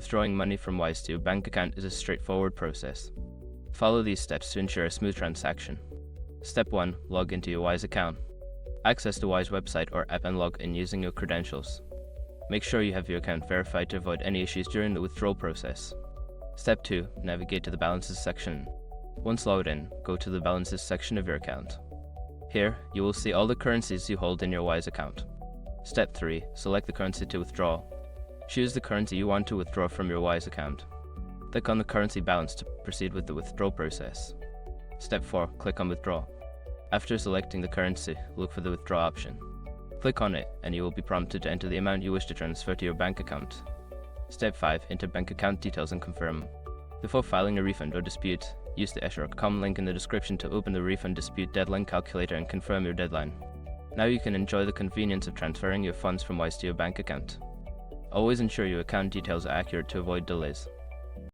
Withdrawing money from Wise to your bank account is a straightforward process. Follow these steps to ensure a smooth transaction. Step 1. Log into your Wise account. Access the Wise website or app and log in using your credentials. Make sure you have your account verified to avoid any issues during the withdrawal process. Step 2. Navigate to the Balances section. Once logged in, go to the Balances section of your account. Here, you will see all the currencies you hold in your Wise account. Step 3. Select the currency to withdraw. Choose the currency you want to withdraw from your Wise account. Click on the currency balance to proceed with the withdrawal process. Step 4. Click on Withdraw. After selecting the currency, look for the Withdraw option. Click on it and you will be prompted to enter the amount you wish to transfer to your bank account. Step 5. Enter bank account details and confirm. Before filing a refund or dispute, use the escrow.com link in the description to open the refund dispute deadline calculator and confirm your deadline. Now you can enjoy the convenience of transferring your funds from Wise to your bank account. Always ensure your account details are accurate to avoid delays.